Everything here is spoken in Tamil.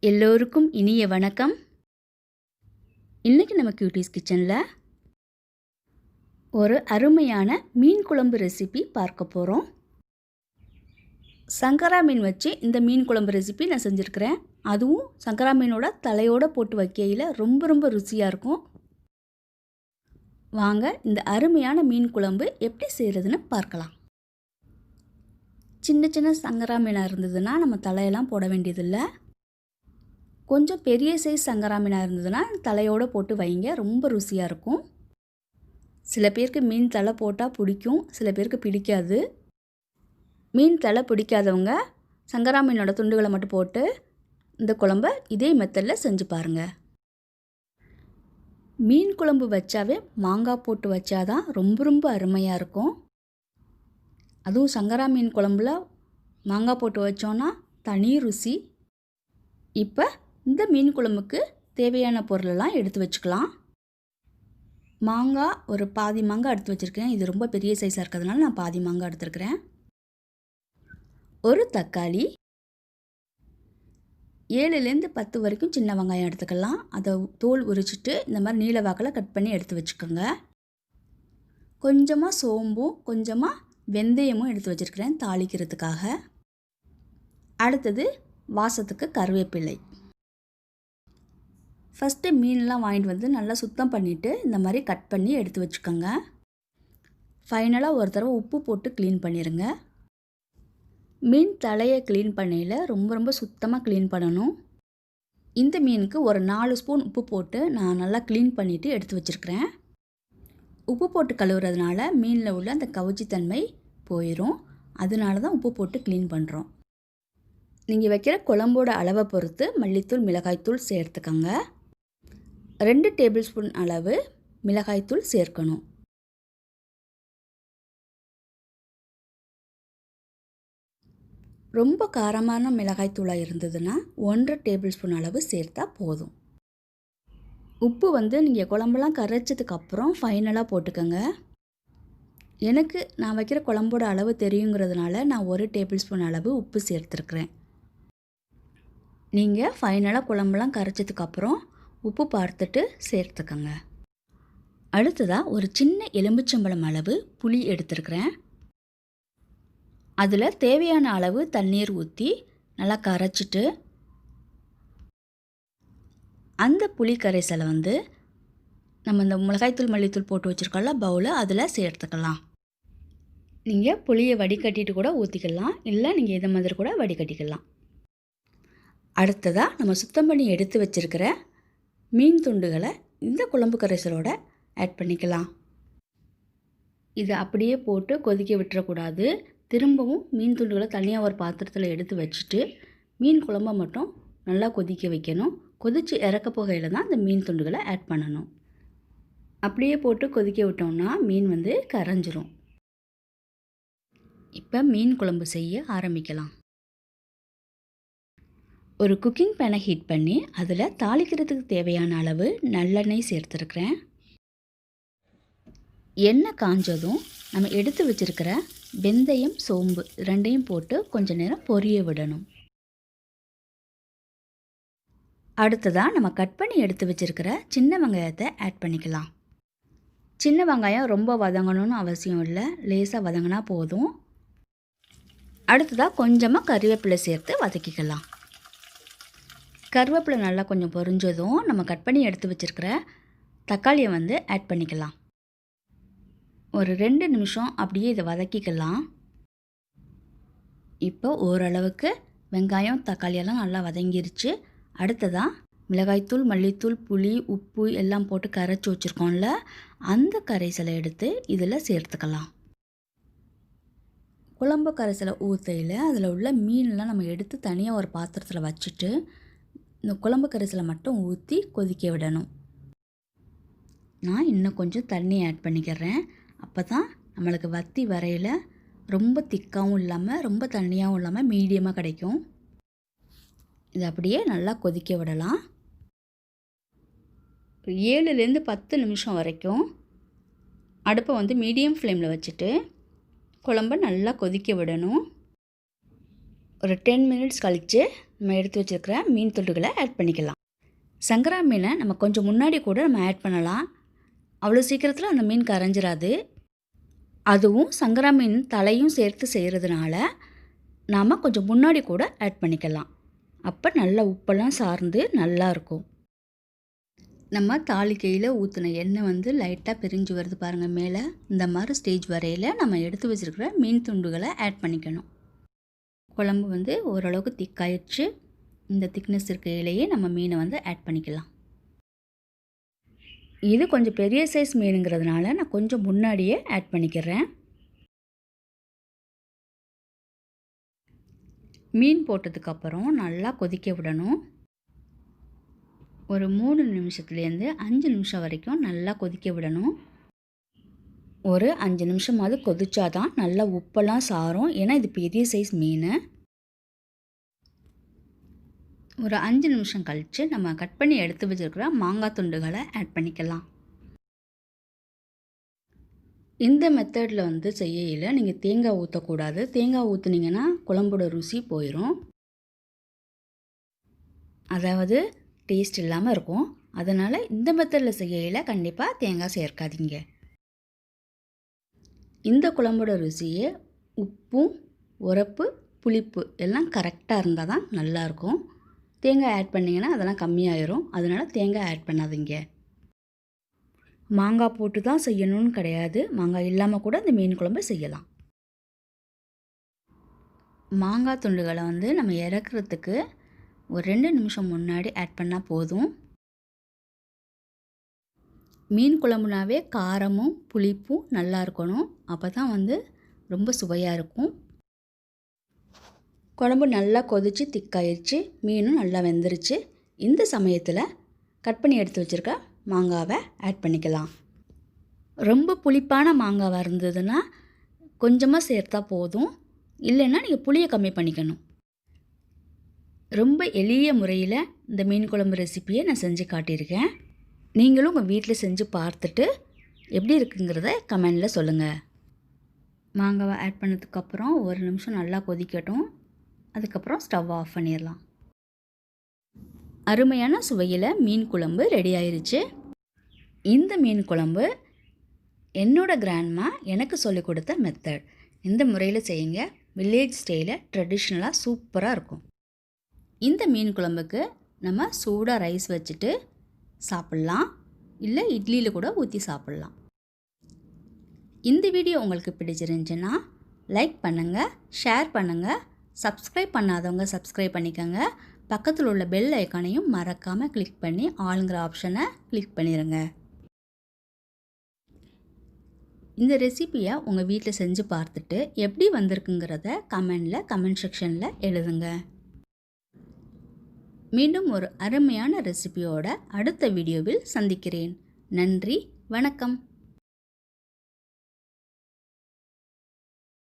எல்லோருக்கும் இனிய வணக்கம். இன்றைக்கி நம்ம கியூட்டீஸ் கிச்சனில் ஒரு அருமையான மீன் குழம்பு ரெசிபி பார்க்க போகிறோம். சங்கரா மீன் வச்சு இந்த மீன் குழம்பு ரெசிபி நான் செஞ்சுருக்கிறேன். அதுவும் சங்கரா மீனோட தலையோடு போட்டு வைக்கையில் ரொம்ப ருசியாக இருக்கும். வாங்க இந்த அருமையான மீன் குழம்பு எப்படி செய்கிறதுன்னு பார்க்கலாம். சின்ன சங்கரா மீனாக இருந்ததுன்னா நம்ம தலையெல்லாம் போட வேண்டியதில்லை. கொஞ்சம் பெரிய சைஸ் சங்கரா மீனாக இருந்ததுன்னா தலையோடு போட்டு வைங்க, ரொம்ப ருசியாக இருக்கும். சில பேருக்கு மீன் தலை போட்டால் பிடிக்கும், சில பேருக்கு பிடிக்காது. மீன் தலை பிடிக்காதவங்க சங்கரா மீனோட துண்டுகளை மட்டும் போட்டு இந்த குழம்ப இதே மெத்தடில் செஞ்சு பாருங்கள். மீன் குழம்பு வச்சாவே மாங்காய் போட்டு வச்சாதான் ரொம்ப அருமையாக இருக்கும். அதுவும் சங்கரா மீன் குழம்புல மாங்காய் போட்டு வச்சோன்னா தனி ருசி. இப்போ இந்த மீன் குழம்புக்கு தேவையான பொருளெல்லாம் எடுத்து வச்சுக்கலாம். மாங்காய் ஒரு பாதி மாங்காய் எடுத்து வச்சுருக்கேன். இது ரொம்ப பெரிய சைஸாக இருக்கிறதுனால நான் பாதி மாங்காய் எடுத்துருக்கிறேன். ஒரு தக்காளி, 7லேருந்து 10 வரைக்கும் சின்ன வெங்காயம் எடுத்துக்கலாம். அதை தோல் உரிச்சிட்டு இந்த மாதிரி நீல வாக்கில் கட் பண்ணி எடுத்து வச்சுக்கோங்க. கொஞ்சமாக சோம்பும் கொஞ்சமாக வெந்தயமும் எடுத்து வச்சுருக்கிறேன் தாளிக்கிறதுக்காக. அடுத்தது வாசத்துக்கு கருவேப்பிலை. ஃபஸ்ட்டு மீன்லாம் வாங்கிட்டு வந்து நல்லா சுத்தம் பண்ணிவிட்டு இந்த மாதிரி கட் பண்ணி எடுத்து வச்சுக்கோங்க. ஃபைனலாக ஒரு தடவை உப்பு போட்டு க்ளீன் பண்ணிடுங்க. மீன் தலையை க்ளீன் பண்ணையில் ரொம்ப சுத்தமாக க்ளீன் பண்ணணும். இந்த மீனுக்கு ஒரு 4 ஸ்பூன் உப்பு போட்டு நான் நல்லா க்ளீன் பண்ணிவிட்டு எடுத்து வச்சுருக்கிறேன். உப்பு போட்டு கழுவுறதுனால மீனில் உள்ள அந்த கவுச்சித்தன்மை போயிடும். அதனால தான் உப்பு போட்டு க்ளீன் பண்ணுறோம். நீங்கள் வைக்கிற குழம்போட அளவை பொறுத்து மல்லித்தூள் மிளகாய்த்தூள் சேர்த்துக்கோங்க. 2 டேபிள் ஸ்பூன் அளவு மிளகாய்த்தூள் சேர்க்கணும். ரொம்ப காரமான மிளகாய்த்தூளாக இருந்ததுன்னா 1.5 டேபிள் ஸ்பூன் அளவு சேர்த்தா போதும். உப்பு நீங்கள் குழம்பெல்லாம் கரைச்சதுக்கப்புறம் ஃபைனலாக போட்டுக்கோங்க. எனக்கு நான் வைக்கிற குழம்போட அளவு தெரியுங்கிறதுனால நான் 1 டேபிள் ஸ்பூன் அளவு உப்பு சேர்த்துருக்குறேன். நீங்கள் ஃபைனலாக குழம்பெல்லாம் கரைச்சதுக்கப்புறம் உப்பு பார்த்துட்டு சேர்த்துக்கோங்க. அடுத்ததாக ஒரு சின்ன எலுமிச்சம்பழம் அளவு புளி எடுத்துருக்கிறேன். அதில் தேவையான அளவு தண்ணீர் ஊற்றி நல்லா கரைச்சிட்டு அந்த புளி கரைசலை நம்ம இந்த மிளகாய்த்தூள் மல்லித்தூள் போட்டு வச்சுருக்கோம்ல பவுலை அதில் சேர்த்துக்கலாம். நீங்கள் புளியை வடிகட்டிட்டு கூட ஊற்றிக்கலாம், இல்லை நீங்கள் இதை மாதிரி கூட வடிகட்டிக்கலாம். அடுத்ததாக நம்ம சுத்தம் பண்ணி எடுத்து வச்சுருக்கிற மீன் துண்டுகளை இந்த குழம்பு கரைசலோட ஆட் பண்ணிக்கலாம். இதை அப்படியே போட்டு கொதிக்க விட்டுறக்கூடாது. திரும்பவும் மீன் துண்டுகளை தனியாக ஒரு பாத்திரத்தில் எடுத்து வச்சுட்டு மீன் குழம்பை மட்டும் நல்லா கொதிக்க வைக்கணும். கொதித்து இறக்க போகையில் தான் இந்த மீன் துண்டுகளை ஆட் பண்ணணும். அப்படியே போட்டு கொதிக்க விட்டோம்னா மீன் கரைஞ்சிரும். இப்போ மீன் குழம்பு செய்ய ஆரம்பிக்கலாம். ஒரு குக்கிங் பேனை ஹீட் பண்ணி அதில் தாளிக்கிறதுக்கு தேவையான அளவு நல்லெண்ணெய் சேர்த்துருக்கிறேன். எண்ணெய் காஞ்சதும் நம்ம எடுத்து வச்சுருக்கிற வெந்தயம் சோம்பு 2ஐயும் போட்டு கொஞ்ச நேரம் பொரிய விடணும். அடுத்ததாக நம்ம கட் பண்ணி எடுத்து வச்சுருக்கிற சின்ன வெங்காயத்தை ஆட் பண்ணிக்கலாம். சின்ன வெங்காயம் ரொம்ப வதங்கணும்னு அவசியம் இல்லை, லேசாக வதங்கினா போதும். அடுத்ததாக கொஞ்சமாக கறிவேப்பிலை சேர்த்து வதக்கிக்கலாம். கருவேப்பிலை நல்லா கொஞ்சம் பொரிஞ்சதும் நம்ம கட் பண்ணி எடுத்து வச்சுருக்கிற தக்காளியை ஆட் பண்ணிக்கலாம். ஒரு 2 நிமிஷம் அப்படியே இதை வதக்கிக்கலாம். இப்போ ஓரளவுக்கு வெங்காயம் தக்காளியெல்லாம் நல்லா வதங்கிருச்சு. அடுத்ததாக மிளகாய்த்தூள் மல்லித்தூள் புளி உப்பு எல்லாம் போட்டு கரைச்சி வச்சுருக்கோம்ல, அந்த கரைசலை எடுத்து இதில் சேர்த்துக்கலாம். குழம்பு கரைசலை ஊற்றையில் அதில் உள்ள மீன்லாம் நம்ம எடுத்து தனியாக ஒரு பாத்திரத்தில் வச்சுட்டு இந்த குழம்பு கரைசலை மட்டும் ஊற்றி கொதிக்க விடணும். நான் இன்னும் கொஞ்சம் தண்ணி ஆட் பண்ணிக்கிறேன். அப்போ தான் நம்மளுக்கு வத்தி வரையில் ரொம்ப திக்காகவும் இல்லாமல் ரொம்ப தண்ணியாகவும் இல்லாமல் மீடியமாக கிடைக்கும். இது அப்படியே நல்லா கொதிக்க விடலாம். 7லேருந்து 10 நிமிஷம் வரைக்கும் அடுப்பை மீடியம் ஃப்ளேமில் வச்சுட்டு குழம்பை நல்லா கொதிக்க விடணும். ஒரு 10 மினிட்ஸ் கழித்து நம்ம எடுத்து வச்சுருக்கிற மீன் துண்டுகளை ஆட் பண்ணிக்கலாம். சங்கரா மீனை நம்ம கொஞ்சம் முன்னாடி கூட நம்ம ஆட் பண்ணலாம். அவ்வளோ சீக்கிரத்தில் அந்த மீன் கரைஞ்சிராது. அதுவும் சங்கரா மீன் தலையும் சேர்த்து செய்கிறதுனால நாம் கொஞ்சம் முன்னாடி கூட ஆட் பண்ணிக்கலாம். அப்போ நல்லா உப்பெல்லாம் சார்ந்து நல்லாயிருக்கும். நம்ம தாளிக்கையில் ஊற்றின எண்ணெய் வந்து லைட்டாக பிரிஞ்சு வருது பாருங்கள் மேலே. இந்த மாதிரி ஸ்டேஜ் வரையில் நம்ம எடுத்து வச்சுருக்கிற மீன் துண்டுகளை ஆட் பண்ணிக்கணும். குழம்பு வந்து ஓரளவுக்கு திக்காயிடுச்சு. இந்த திக்னஸ் இருக்கையிலேயே நம்ம மீனை வந்து ஆட் பண்ணிக்கலாம். இது கொஞ்சம் பெரிய சைஸ் மீனுங்கிறதுனால நான் கொஞ்சம் முன்னாடியே ஆட் பண்ணிக்கிறேன். மீன் போட்டதுக்கப்புறம் நல்லா கொதிக்க விடணும். ஒரு 3 நிமிஷத்துலேருந்து 5 நிமிஷம் வரைக்கும் நல்லா கொதிக்க விடணும். ஒரு 5 நிமிஷமாவது கொதிச்சாதான் நல்லா உப்பெல்லாம் சாரும். ஏன்னா இது பெரிய சைஸ் மீன். ஒரு 5 நிமிஷம் கழித்து நம்ம கட் பண்ணி எடுத்து வச்சுருக்கிற மாங்காய் துண்டுகளை ஆட் பண்ணிக்கலாம். இந்த மெத்தடில் வந்து செய்யல நீங்கள் தேங்காய் ஊற்றக்கூடாது. தேங்காய் ஊற்றுனீங்கன்னா குழம்போட ருசி போயிடும். அதாவது டேஸ்ட் இல்லாமல் இருக்கும். அதனால் இந்த மெத்தடில் செய்யல கண்டிப்பாக தேங்காய் சேர்க்காதீங்க. இந்த குழம்போட ருசியே உப்பும் உரப்பு புளிப்பு எல்லாம் கரெக்டாக இருந்தால் தான் நல்லாயிருக்கும். தேங்காய் ஆட் பண்ணிங்கன்னா அதெல்லாம் கம்மியாயிரும். அதனால் தேங்காய் ஆட் பண்ணாதீங்க. மாங்காய் போட்டு தான் செய்யணும்னு கிடையாது. மாங்காய் இல்லாமல் கூட இந்த மீன் குழம்பு செய்யலாம். மாங்காய் துண்டுகளை வந்து நம்ம இறக்குறதுக்கு ஒரு 2 நிமிஷம் முன்னாடி ஆட் பண்ணால் போதும். மீன் குழம்புனாவே காரமும் புளிப்பும் நல்லா இருக்கணும். அப்போ தான் வந்து ரொம்ப சுவையாக இருக்கும். குழம்பு நல்லா கொதித்து திக்காயிடுச்சு. மீனும் நல்லா வெந்துருச்சு. இந்த சமயத்தில் கட் பண்ணி எடுத்து வச்சுருக்க மாங்காவை ஆட் பண்ணிக்கலாம். ரொம்ப புளிப்பான மாங்காவாக இருந்ததுன்னா கொஞ்சமாக சேர்த்தா போதும். இல்லைன்னா நீங்கள் புளியை கம்மி பண்ணிக்கணும். ரொம்ப எளிய முறையில் இந்த மீன் குழம்பு ரெசிப்பியை நான் செஞ்சு காட்டியிருக்கேன். நீங்களும் உங்கள் வீட்டில் செஞ்சு பார்த்துட்டு எப்படி இருக்குங்கிறத கமெண்டில் சொல்லுங்கள். மாங்காவை ஆட் பண்ணதுக்கப்புறம் ஒரு நிமிஷம் நல்லா கொதிக்கட்டும். அதுக்கப்புறம் ஸ்டவ் ஆஃப் பண்ணிடலாம். அருமையான சுவையில் மீன் குழம்பு ரெடி ஆயிருச்சு. இந்த மீன் குழம்பு என்னோட கிராண்ட்மா எனக்கு சொல்லிக் கொடுத்த மெத்தட். இந்த முறையில் செய்யுங்க. வில்லேஜ் ஸ்டைலில் ட்ரெடிஷ்னலாக சூப்பராக இருக்கும். இந்த மீன் குழம்புக்கு நம்ம சூடாக ரைஸ் வச்சுட்டு சாப்பிட்லாம். இல்லை இட்லியில் கூட ஊற்றி சாப்பிட்லாம். இந்த வீடியோ உங்களுக்கு பிடிச்சிருந்துச்சுன்னா லைக் பண்ணுங்கள், ஷேர் பண்ணுங்கள். சப்ஸ்கிரைப் பண்ணாதவங்க சப்ஸ்கிரைப் பண்ணிக்கோங்க. பக்கத்தில் உள்ள பெல் ஐக்கானையும் மறக்காமல் கிளிக் பண்ணி ஆளுங்கிற ஆப்ஷனை கிளிக் பண்ணிடுங்க. இந்த ரெசிப்பியை உங்கள் வீட்டில் செஞ்சு பார்த்துட்டு எப்படி வந்திருக்குங்கிறத கமெண்ட் செக்ஷனில் எழுதுங்க. மீண்டும் ஒரு அருமையான ரெசிபியோட அடுத்த வீடியோவில் சந்திக்கிறேன். நன்றி, வணக்கம்.